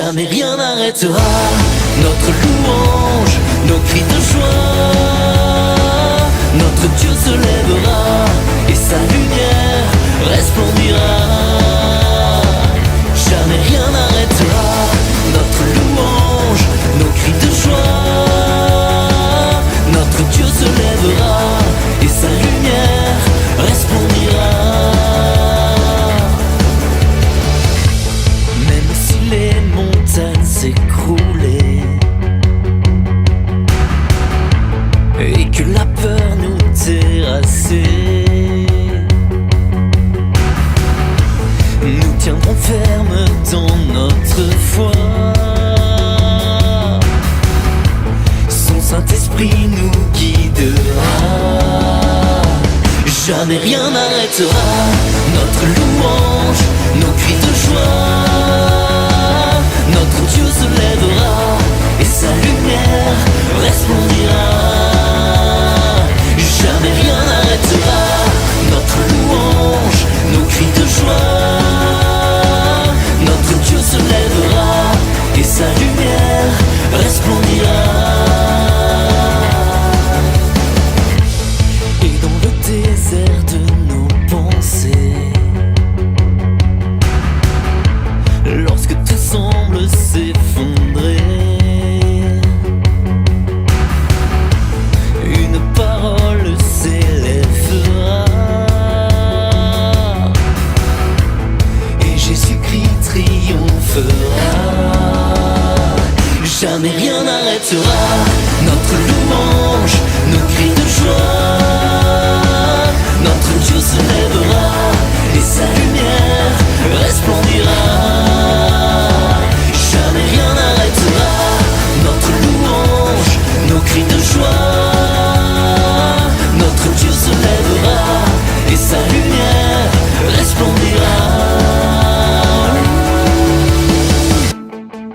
Jamais rien n'arrêtera notre louange, nos cris de joie. Notre Dieu se lèvera et sa lumière resplendira. Jamais rien n'arrêtera notre louange, nos cris de joie. Notre Dieu se lèvera et sa lumière resplendira. Même si les montagnes s'écroulaient et que la peur nous terrassait, nous tiendrons ferme dans notre foi. Son Saint-Esprit nous guidera. Jamais rien n'arrêtera notre louange, nos cris de joie. Notre Dieu se lèvera et sa lumière resplendira. Jamais rien n'arrêtera notre louange, nos cris de joie. Notre Dieu se lèvera et sa lumière resplendira. Et dans le désert de nos pensées, lorsque tout semble s'effondrer, une parole s'élèvera et Jésus-Christ triomphera. Jamais rien n'arrêtera notre louange, nos cris de joie. Notre Dieu se lèvera et sa lumière resplendira. Jamais rien n'arrêtera notre louange, nos cris de joie. Notre Dieu se lèvera et sa lumière resplendira.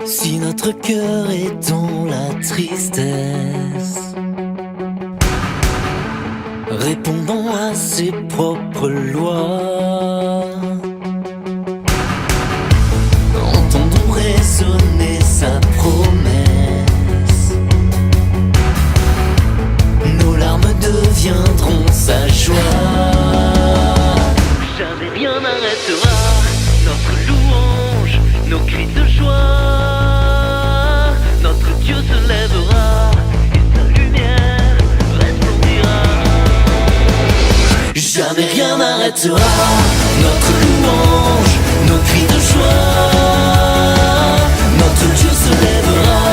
Si notre cœur est dans la tristesse, répondons à ses propres lois. Entendons résonner sa promesse. Nos larmes deviendront sa joie. Jamais rien n'arrêtera notre louange, nos cris de joie. Notre Dieu se lèvera et sa lumière resplendira. Jamais rien n'arrêtera notre louange, nos cris de joie. Notre Dieu se lèvera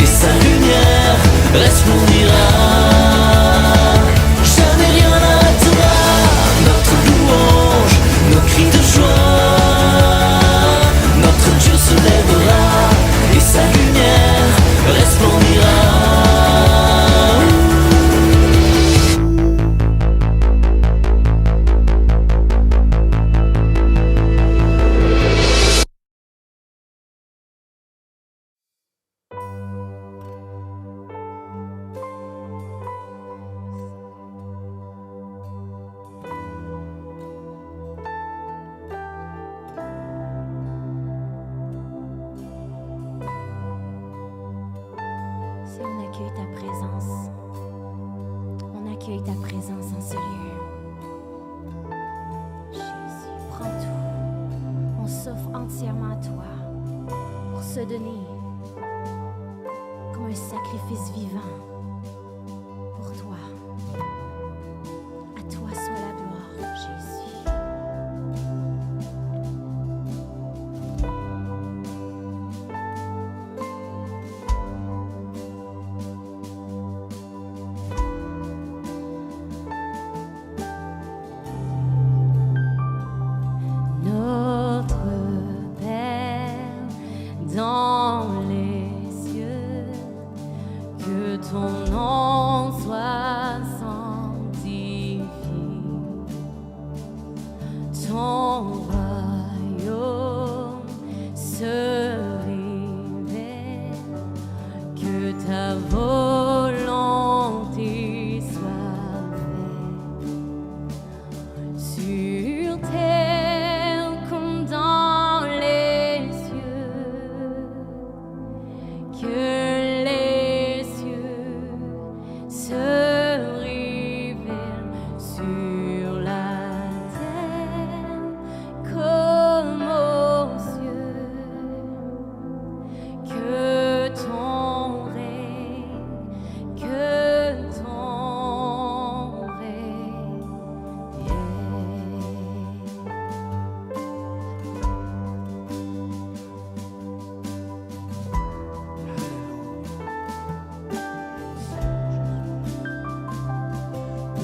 et sa lumière resplendira. Jamais rien n'arrêtera notre louange, nos cris de joie. Notre Dieu se lèvera et sa lumière resplendira. Si on accueille ta présence, on accueille ta présence en ce lieu. Jésus, prends tout. On s'offre entièrement à toi pour se donner comme un sacrifice vivant pour toi. À toi soit la gloire, Jésus. Notre Père dans les cieux, que ton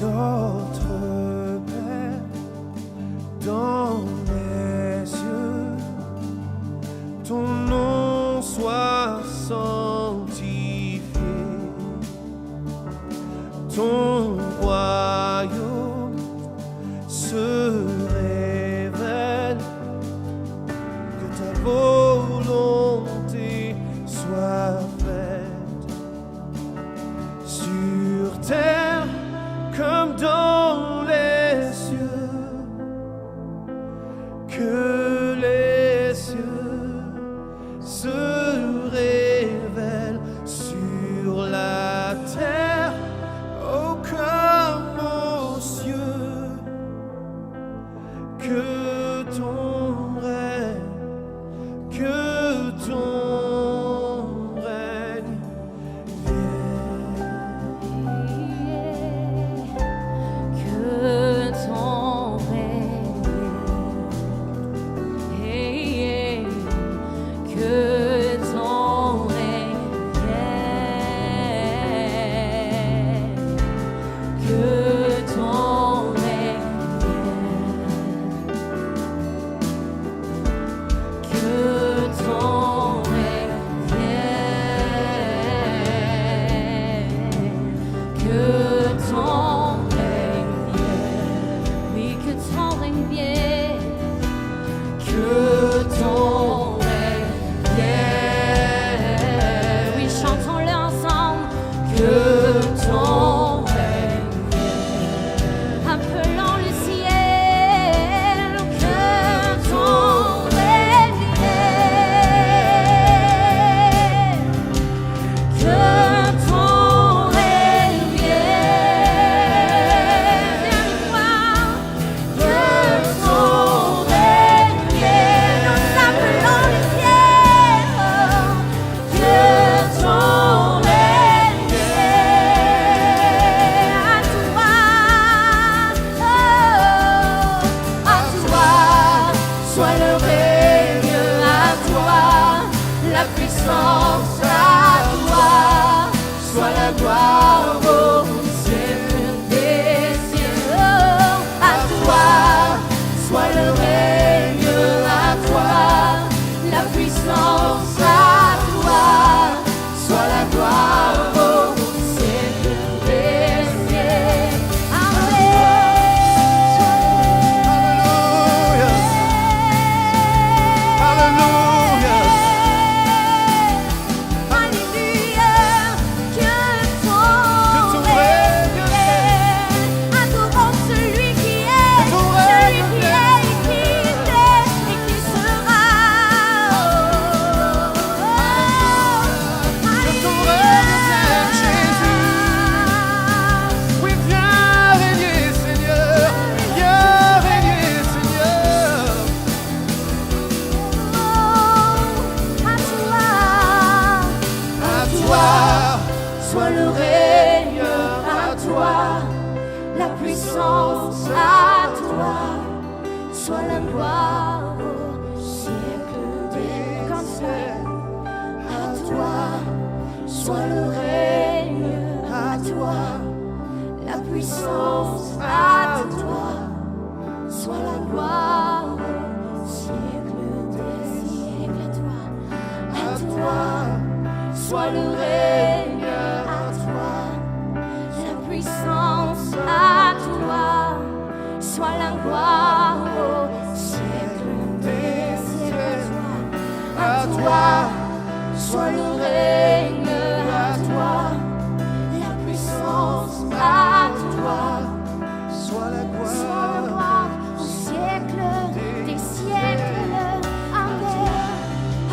Notre Père, dans les cieux, ton nom soit sanctifié, ton royaume se révèle, que ta volonté soit faite sur terre comme dans les cieux, que les cieux se révèlent sur la terre, oh comme aux cieux, que ton règne,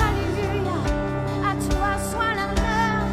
Alléluia, à toi soit l'honneur.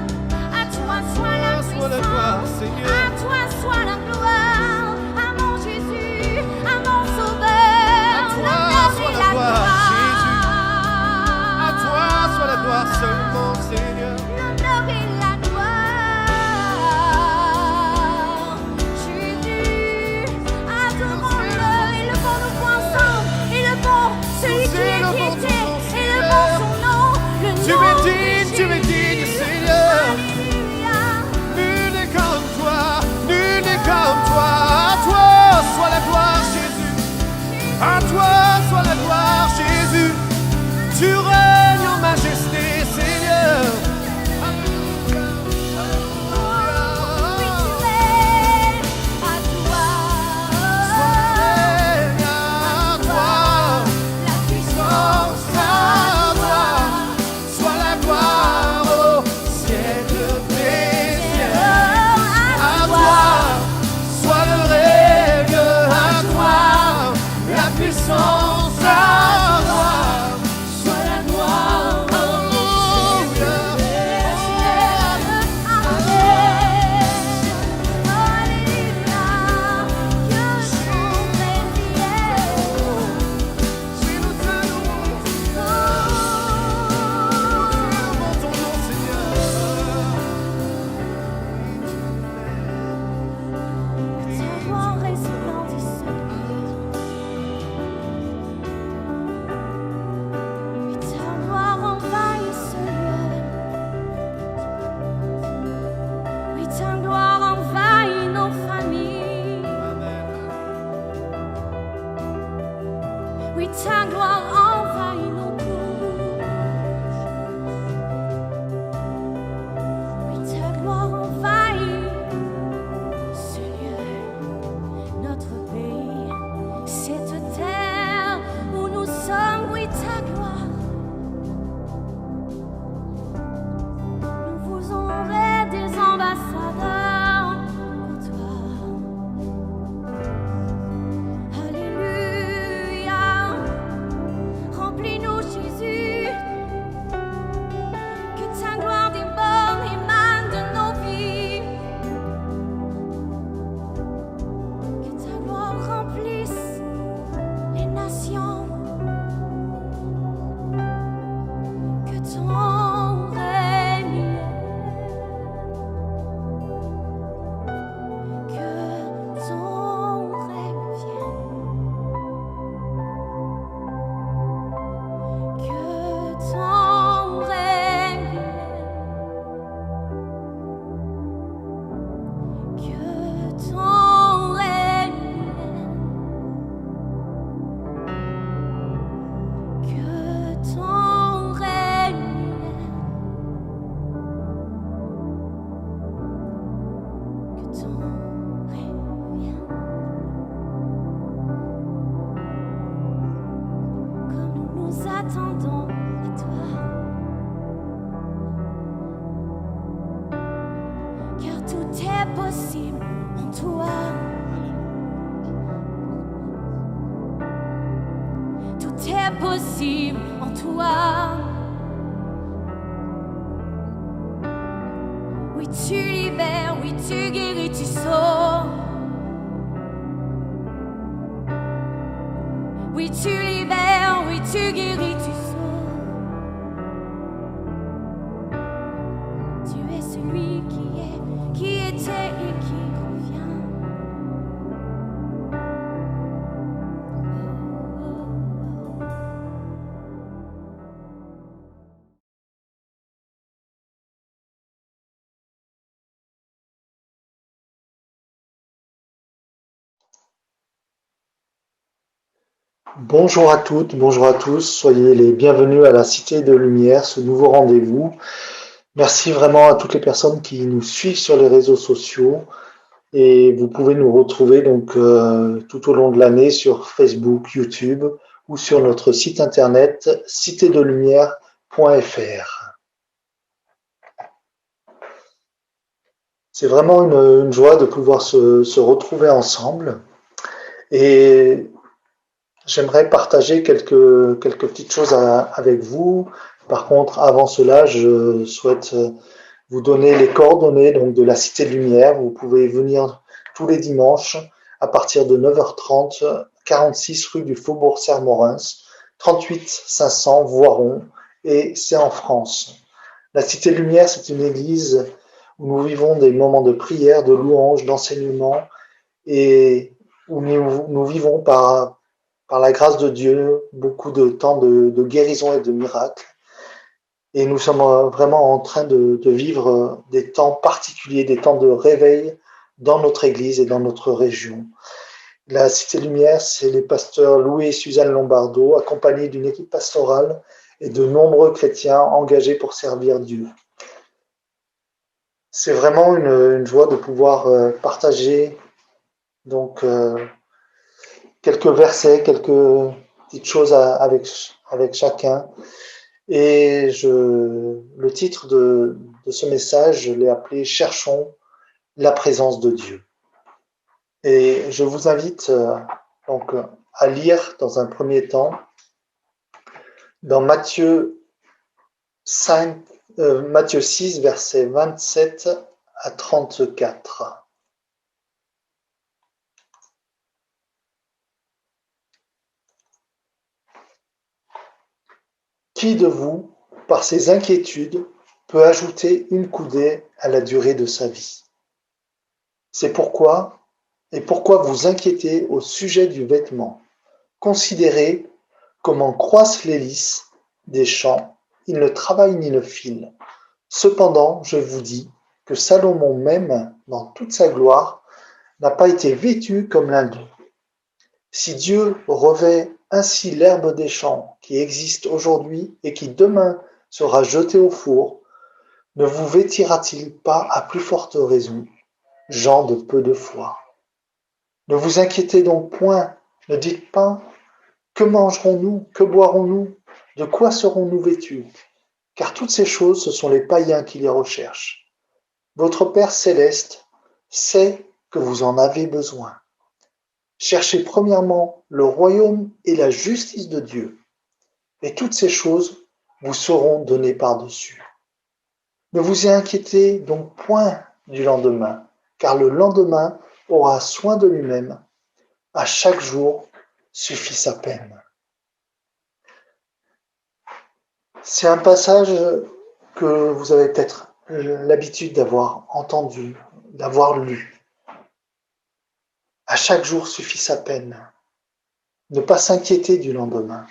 Oui, ta gloire envahit nos bouches. Oui, ta gloire envahit ce lieu, notre pays, cette terre où nous sommes. Oui, ta gloire. Nous faisons des ambassadeurs pour toi. Alléluia. Remplis-nous, Jésus. Que ta gloire déborde, émane de nos vies. Que ta gloire remplisse les nations. Que ton règne, que ton règne vienne. Que ton règne vienne. Que ton règne vienne. Que ton règne vienne. Que ton règne vienne. Comme nous nous attendons à toi. Car tout est possible en toi. Tout est possible en toi. Oui, tu libères, oui, tu guéris, tu sauves. Oui, tu libères, oui, tu guéris, tu sauves. Tu es celui qui était et qui revient. Bonjour à toutes, bonjour à tous, soyez les bienvenus à la Cité de Lumière, ce nouveau rendez-vous. Merci vraiment à toutes les personnes qui nous suivent sur les réseaux sociaux et vous pouvez nous retrouver donc tout au long de l'année sur Facebook, YouTube ou sur notre site internet citédelumière.fr. C'est vraiment une joie de pouvoir se retrouver ensemble et j'aimerais partager quelques petites choses avec vous. Par contre, avant cela, je souhaite vous donner les coordonnées donc, de la Cité de Lumière. Vous pouvez venir tous les dimanches à partir de 9h30, 46 rue du Faubourg Sermorens, 38 500 Voiron, et c'est en France. La Cité de Lumière, c'est une église où nous vivons des moments de prière, de louange, d'enseignement, et où nous vivons par la grâce de Dieu, beaucoup de temps de guérison et de miracles. Et nous sommes vraiment en train de vivre des temps particuliers, des temps de réveil dans notre église et dans notre région. La Cité Lumière, c'est les pasteurs Louis et Suzanne Lombardo, accompagnés d'une équipe pastorale et de nombreux chrétiens engagés pour servir Dieu. C'est vraiment une joie de pouvoir partager donc quelques versets, quelques petites choses avec chacun. Et le titre de ce message, je l'ai appelé « Cherchons la présence de Dieu ». Et je vous invite donc à lire dans un premier temps dans Matthieu 6, versets 27 à 34. Qui de vous, par ses inquiétudes, peut ajouter une coudée à la durée de sa vie? C'est pourquoi vous inquiétez au sujet du vêtement? Considérez comment croissent les lys des champs, ils ne travaillent ni ne filent. Cependant, je vous dis que Salomon même, dans toute sa gloire, n'a pas été vêtu comme l'un d'eux. Si Dieu revêt ainsi l'herbe des champs qui existe aujourd'hui et qui demain sera jetée au four, ne vous vêtira-t-il pas à plus forte raison, gens de peu de foi? Ne vous inquiétez donc point, ne dites pas que mangerons-nous, que boirons-nous, de quoi serons-nous vêtus? Car toutes ces choses, ce sont les païens qui les recherchent. Votre Père céleste sait que vous en avez besoin. Cherchez premièrement le royaume et la justice de Dieu, et toutes ces choses vous seront données par-dessus. Ne vous inquiétez donc point du lendemain, car le lendemain aura soin de lui-même. À chaque jour suffit sa peine. C'est un passage que vous avez peut-être l'habitude d'avoir entendu, d'avoir lu. À chaque jour suffit sa peine. Ne pas s'inquiéter du lendemain.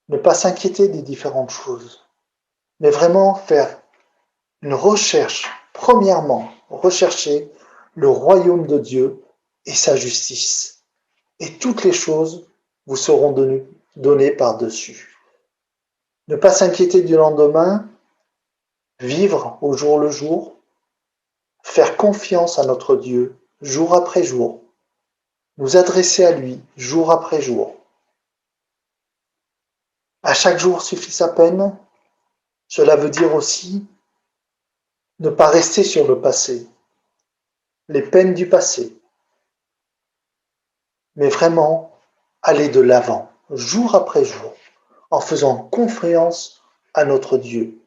Ne pas s'inquiéter des différentes choses. Mais vraiment faire une recherche, premièrement, rechercher le royaume de Dieu et sa justice. Et toutes les choses vous seront données par-dessus. Ne pas s'inquiéter du lendemain, vivre au jour le jour, faire confiance à notre Dieu jour après jour, nous adresser à lui jour après jour. À chaque jour suffit sa peine. Cela veut dire aussi ne pas rester sur le passé, les peines du passé, mais vraiment aller de l'avant, jour après jour, en faisant confiance à notre Dieu.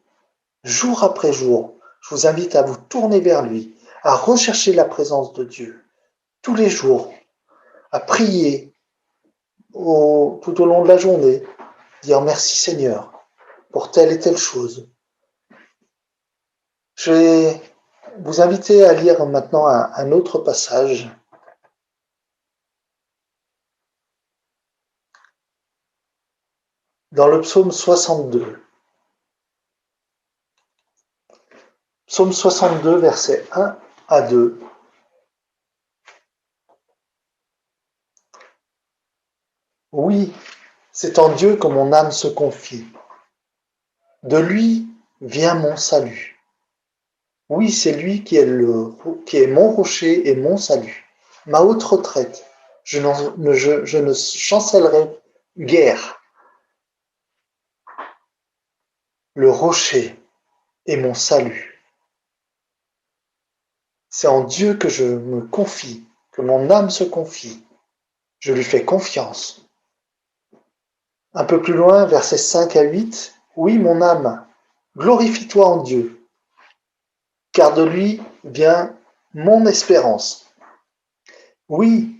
Jour après jour, je vous invite à vous tourner vers lui, à rechercher la présence de Dieu, tous les jours, à prier tout au long de la journée, dire merci Seigneur pour telle et telle chose. Je vais vous inviter à lire maintenant un autre passage. Dans le psaume 62. Psaume 62, versets 1 à 2. Oui, c'est en Dieu que mon âme se confie. De lui vient mon salut. Oui, c'est lui qui est mon rocher et mon salut, ma haute retraite. Je ne chancellerai guère. Le rocher est mon salut. C'est en Dieu que je me confie, que mon âme se confie. Je lui fais confiance. Un peu plus loin, versets 5 à 8. Oui, mon âme, glorifie-toi en Dieu, car de lui vient mon espérance. Oui,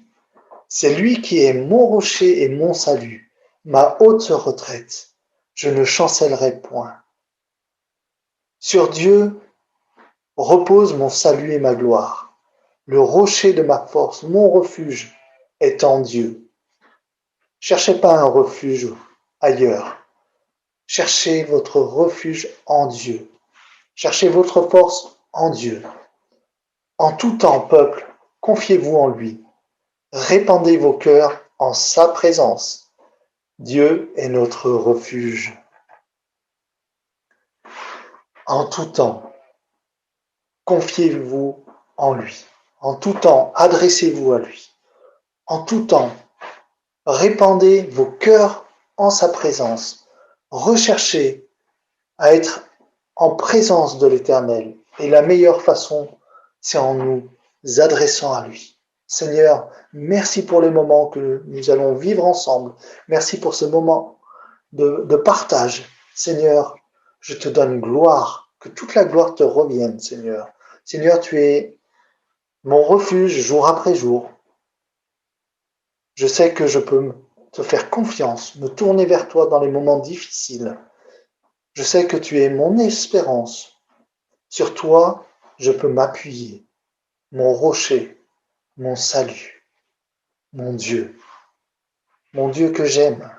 c'est lui qui est mon rocher et mon salut, ma haute retraite. Je ne chancellerai point. Sur Dieu repose mon salut et ma gloire. Le rocher de ma force, mon refuge, est en Dieu. Cherchez pas un refuge ailleurs. Cherchez votre refuge en Dieu. Cherchez votre force en Dieu. En tout temps, peuple, confiez-vous en lui. Répandez vos cœurs en sa présence. Dieu est notre refuge. En tout temps, confiez-vous en lui. En tout temps, adressez-vous à lui. En tout temps, répandez vos cœurs en sa présence. Recherchez à être en présence de l'Éternel. Et la meilleure façon, c'est en nous adressant à lui. Seigneur, merci pour les moments que nous allons vivre ensemble. Merci pour ce moment de partage. Seigneur, je te donne gloire, que toute la gloire te revienne, Seigneur. Seigneur, tu es mon refuge jour après jour. Je sais que je peux te faire confiance, me tourner vers toi dans les moments difficiles. Je sais que tu es mon espérance. Sur toi, je peux m'appuyer, mon rocher, mon salut, mon Dieu que j'aime,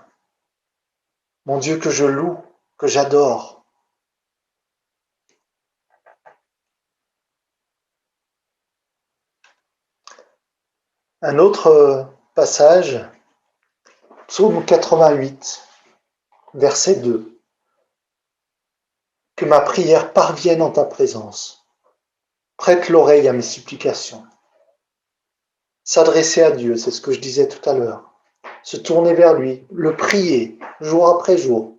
mon Dieu que je loue, que j'adore. Un autre passage, psaume 88, verset 2. Que ma prière parvienne en ta présence. Prête l'oreille à mes supplications. S'adresser à Dieu, c'est ce que je disais tout à l'heure. Se tourner vers lui, le prier, jour après jour.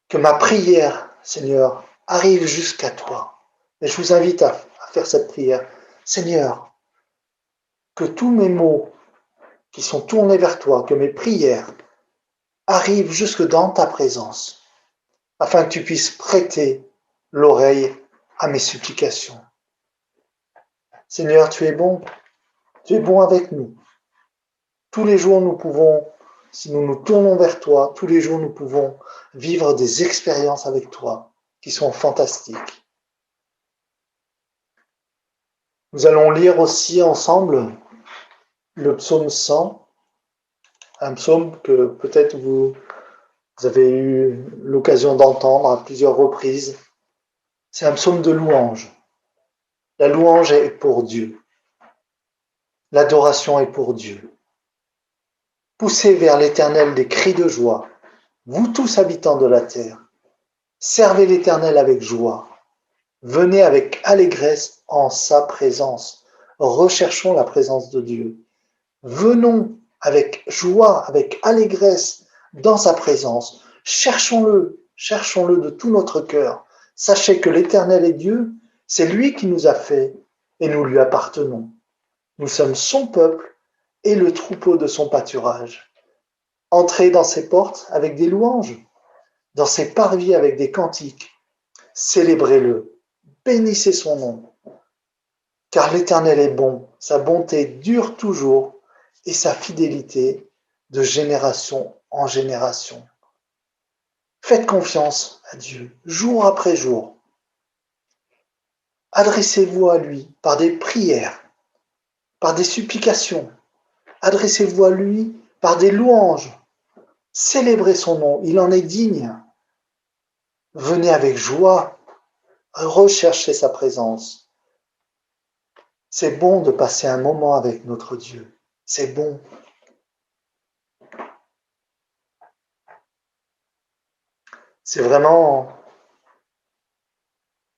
Que ma prière, Seigneur, arrive jusqu'à toi. Et je vous invite à faire cette prière. Seigneur, que tous mes mots qui sont tournés vers toi, que mes prières arrivent jusque dans ta présence, afin que tu puisses prêter l'oreille à mes supplications. Seigneur, tu es bon avec nous. Tous les jours, nous pouvons, si nous nous tournons vers toi, tous les jours, nous pouvons vivre des expériences avec toi qui sont fantastiques. Nous allons lire aussi ensemble le psaume 100, un psaume que peut-être vous avez eu l'occasion d'entendre à plusieurs reprises. C'est un psaume de louange. La louange est pour Dieu. L'adoration est pour Dieu. Poussez vers l'Éternel des cris de joie, vous tous habitants de la terre. Servez l'Éternel avec joie. Venez avec allégresse en sa présence. Recherchons la présence de Dieu. Venons avec joie, avec allégresse dans sa présence. Cherchons-le de tout notre cœur. Sachez que l'Éternel est Dieu, c'est lui qui nous a fait et nous lui appartenons. Nous sommes son peuple et le troupeau de son pâturage. Entrez dans ses portes avec des louanges, dans ses parvis avec des cantiques. Célébrez-le, bénissez son nom. Car l'Éternel est bon, sa bonté dure toujours et sa fidélité de génération en génération. Faites confiance à Dieu, jour après jour. Adressez-vous à lui par des prières, par des supplications. Adressez-vous à lui par des louanges. Célébrez son nom, il en est digne. Venez avec joie, recherchez sa présence. C'est bon de passer un moment avec notre Dieu. C'est bon. C'est vraiment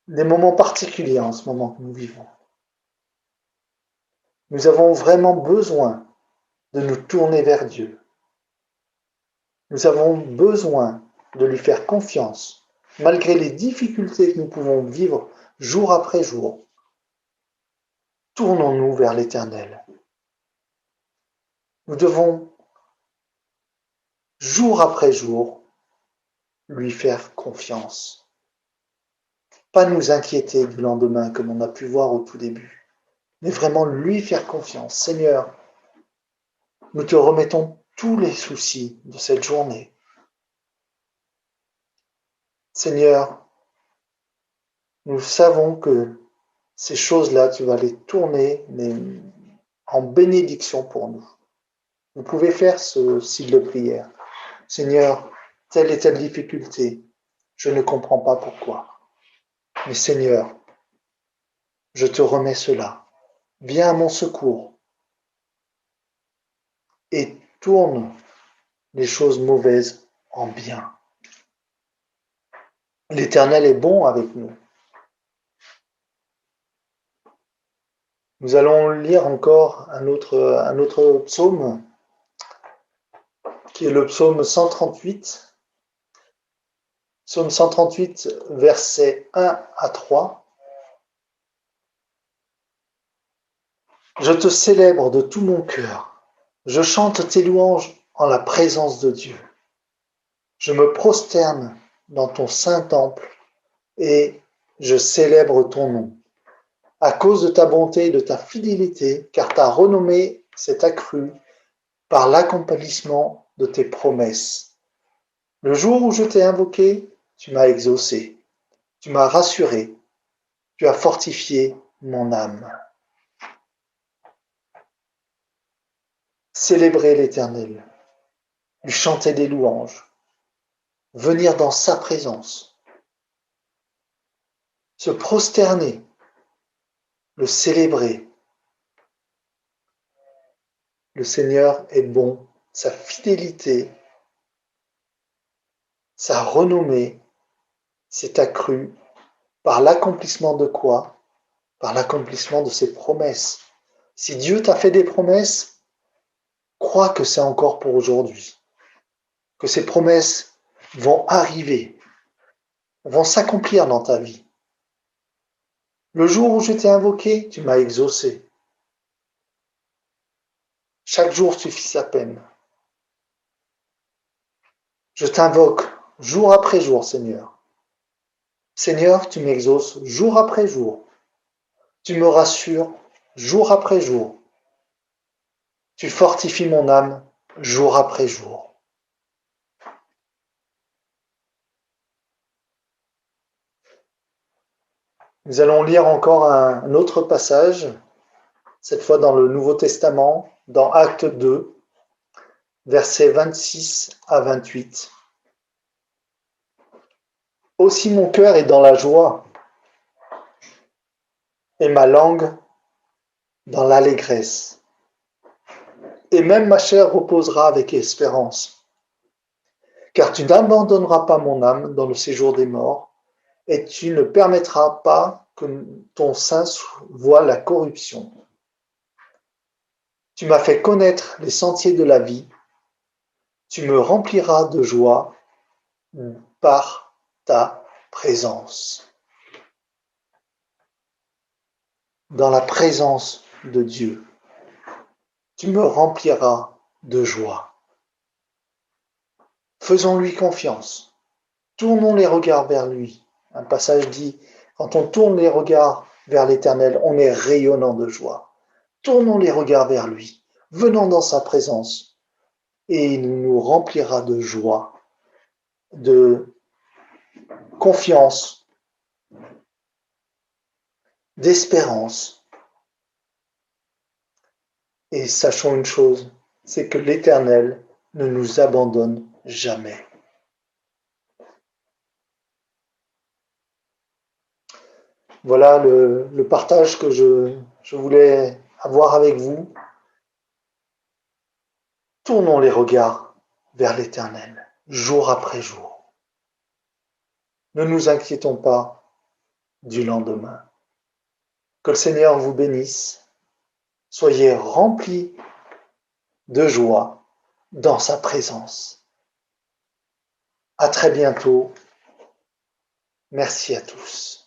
des moments particuliers en ce moment que nous vivons. Nous avons vraiment besoin de nous tourner vers Dieu. Nous avons besoin de lui faire confiance, malgré les difficultés que nous pouvons vivre jour après jour. Tournons-nous vers l'Éternel. Nous devons, jour après jour, lui faire confiance. Pas nous inquiéter du lendemain comme on a pu voir au tout début, mais vraiment lui faire confiance. Seigneur, nous te remettons tous les soucis de cette journée. Seigneur, nous savons que ces choses-là, tu vas les tourner en bénédiction pour nous. Vous pouvez faire ce style de prière. Seigneur, telle et telle difficulté, je ne comprends pas pourquoi. Mais Seigneur, je te remets cela. Viens à mon secours et tourne les choses mauvaises en bien. L'Éternel est bon avec nous. Nous allons lire encore un autre psaume, qui est le psaume 138. Psaume 138, versets 1 à 3. Je te célèbre de tout mon cœur. Je chante tes louanges en la présence de Dieu. Je me prosterne dans ton saint temple et je célèbre ton nom. À cause de ta bonté et de ta fidélité, car ta renommée s'est accrue par l'accomplissement de tes promesses. Le jour où je t'ai invoqué, tu m'as exaucé, tu m'as rassuré, tu as fortifié mon âme. Célébrer l'Éternel, lui chanter des louanges, venir dans sa présence, se prosterner, le célébrer. le Seigneur est bon, sa fidélité, sa renommée s'est accrue par l'accomplissement de quoi? Par l'accomplissement de ses promesses. Si Dieu t'a fait des promesses, crois que c'est encore pour aujourd'hui, que ces promesses vont arriver, vont s'accomplir dans ta vie. Le jour où je t'ai invoqué, tu m'as exaucé. Chaque jour suffit sa peine. Je t'invoque jour après jour, Seigneur. Seigneur, tu m'exauces jour après jour. Tu me rassures jour après jour. Tu fortifies mon âme jour après jour. Nous allons lire encore un autre passage, cette fois dans le Nouveau Testament, dans Acte 2, versets 26 à 28. Aussi mon cœur est dans la joie, et ma langue dans l'allégresse. Et même ma chair reposera avec espérance. Car tu n'abandonneras pas mon âme dans le séjour des morts, et tu ne permettras pas que ton sein voie la corruption. Tu m'as fait connaître les sentiers de la vie, tu me rempliras de joie par ta présence. Dans la présence de Dieu, tu me rempliras de joie. Faisons-lui confiance. Tournons les regards vers lui. Un passage dit, quand on tourne les regards vers l'Éternel, on est rayonnant de joie. Tournons les regards vers lui. Venons dans sa présence. Et il nous remplira de joie, de confiance, d'espérance. Et sachons une chose, c'est que l'Éternel ne nous abandonne jamais. Voilà le partage que je voulais avoir avec vous. Tournons les regards vers l'Éternel, jour après jour. Ne nous inquiétons pas du lendemain. Que le Seigneur vous bénisse. Soyez remplis de joie dans sa présence. À très bientôt. Merci à tous.